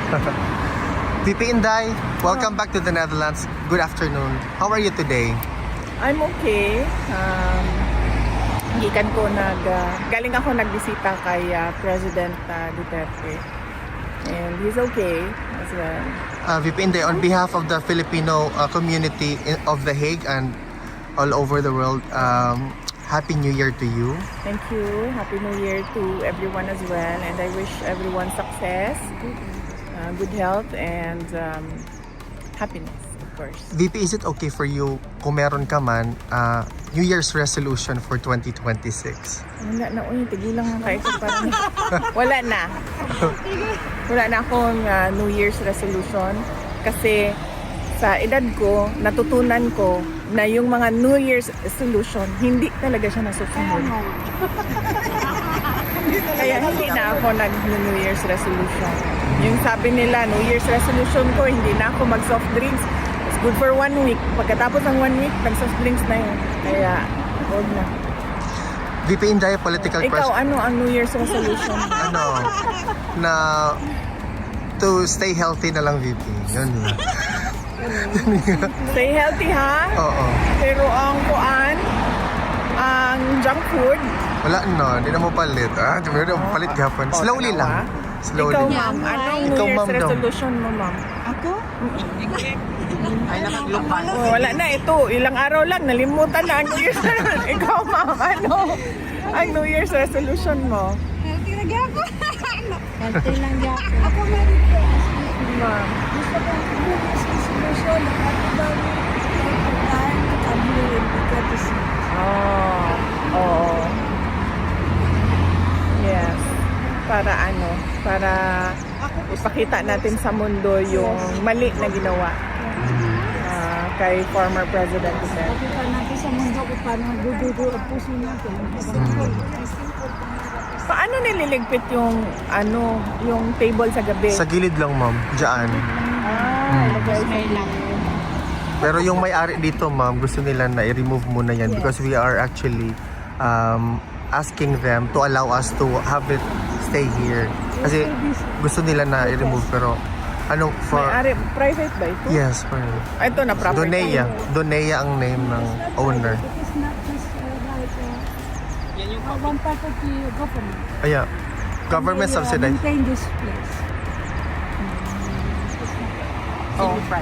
VP Inday, welcome back to the Netherlands. Good afternoon. How are you today? I'm okay. Gikan ko galing ako nagbisita kay President Duterte. And he's okay as well. VP Inday, on behalf of the Filipino community of The Hague and all over the world, Happy New Year to you. Thank you. Happy New Year to everyone as well. And I wish everyone success, good health, and happiness, of course. VP, is it okay for you kung meron ka man New Year's resolution for 2026? Wala na, tigilang lang kayo parang wala na. Wala na akong New Year's resolution kasi sa edad ko, natutunan ko na yung mga New Year's resolution, hindi talaga siya nasusunod. Kaya hindi na ako nag-New Year's resolution. Yung sabi nila, New Year's resolution ko, hindi na ako mag-soft drinks. It's good for 1 week. Pagkatapos ng 1 week, nag-soft drinks na yun. Kaya, huwag na. VP Inday, political Ikaw, question. ano ang New Year's resolution? Na to stay healthy na lang, VP. Yun lang. Stay healthy, ha? Oo. Pero ang junk food. Wala na, hindi na mo palit. Hindi mo palit gapon. Slowly lang. Slowly. Ikaw, ma'am, anong New Ikaw, Year's ma'am, daw. resolution mo, ma'am? Ako? Ay, nakaglupan. Oh, wala na, ito. Ilang araw lang, nalimutan na ang New Year's resolution. Ikaw, ma'am, ano? Ang New Year's resolution mo? Healthy na ako. Healthy lang ako. Ako meron ko. Ma'am. Gusto ko bukas resolution. Ako daw pagkain na kami because Oo. Yes. Para ano? Para ipakita natin sa mundo yung mali na ginawa kay former President Duterte. Pakita natin sa mundo kung paano gugugo ang puso natin. Paano nililigpit yung table sa gabi? Sa gilid lang, ma'am. Diyan. Lagay sa gilid. Pero yung may-ari dito, ma'am, gusto nila na i-remove muna yan because we are actually asking them to allow us to have it stay here. Kasi gusto nila na i-remove pero May-ari, private ba ito? Yes, for Ito na property. Donea ang name ng owner. It is not just one part of the government. Government They, subsidized. maintain this place.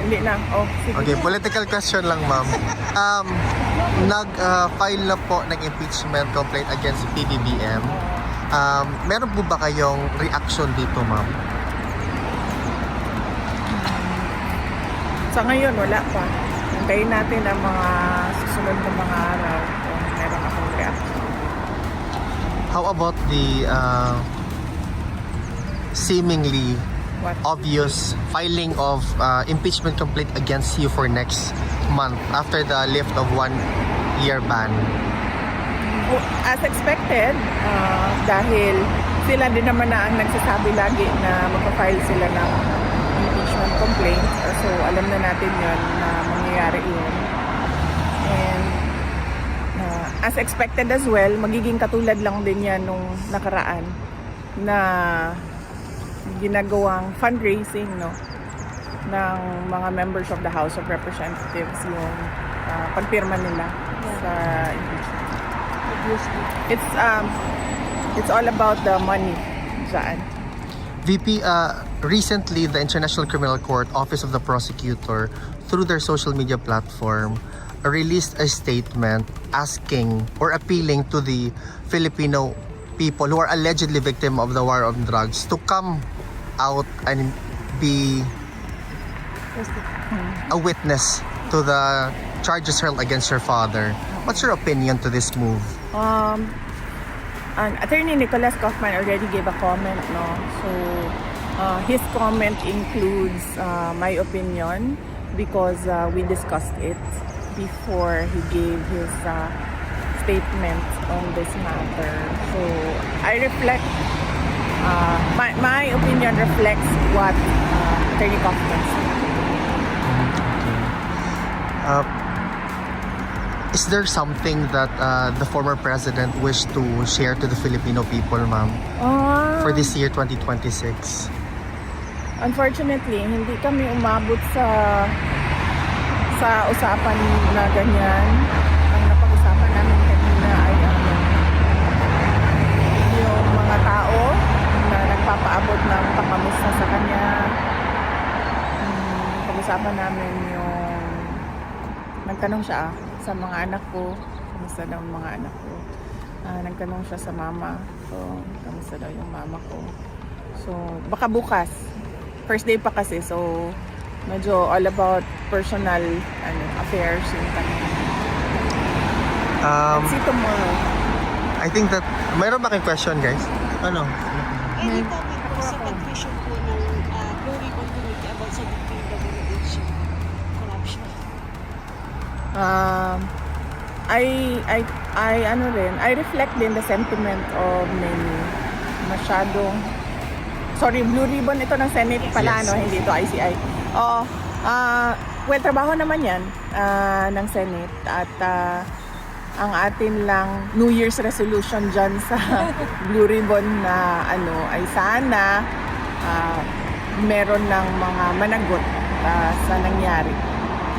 Hindi na. Sige. Okay, political question lang, ma'am. Nag-file na po ng impeachment complaint against PBBM. Meron po ba kayong reaction dito, ma'am? Sa ngayon, wala pa. Hintayin natin ang mga susunod na mga araw kung meron akong reaction. How about the seemingly What? obvious filing of impeachment complaint against you for next month after the lift of 1-year ban? As expected, dahil sila din naman na ang nagsasabi lagi na magpa-file sila ng impeachment complaint. So, alam na natin yun na mangyayari yun. And as expected as well, magiging katulad lang din yan nung nakaraan na ginagawang fundraising ng mga members of the House of Representatives yung pagpirma nila sa impeachment. It's all about the money dyan. VP, recently the International Criminal Court Office of the Prosecutor through their social media platform released a statement asking or appealing to the Filipino people who are allegedly victim of the war on drugs to come out and be a witness to the charges hurled against your father. What's your opinion to this move? Attorney Nicholas Kaufman already gave a comment, so his comment includes my opinion because we discussed it before he gave his statement on this matter. So I reflect, my opinion reflects what Attorney Kaufman said. Is there something that the former president wished to share to the Filipino people, ma'am, for this year 2026? Unfortunately, hindi kami umabot sa usapan na ganyan. Ang napag-usapan namin kanina ay yung mga tao na nagpapaabot ng pangamusta sa kanya. Pag-usapan namin yung nagtanong siya sa mga anak ko, kamusta daw ang mga anak ko. Nagtanong siya sa mama, so kamusta daw yung mama ko. So baka bukas, first day pa kasi, so medyo all about personal affairs yung tanong. See tomorrow. I think that, mayroon ba kayong question, guys? Ano? Any comment po sa confusion po ng Blue Ribbon Committee about sa DPWH corruption? I reflect din the sentiment of many. Masyadong, sorry, Blue Ribbon ito ng Senate pala, Yes. no? Hindi ito ICI. Oo. Well, trabaho naman yan ng Senate at ang atin lang New Year's resolution dyan sa Blue Ribbon na ay sana meron ng mga managot sa nangyari.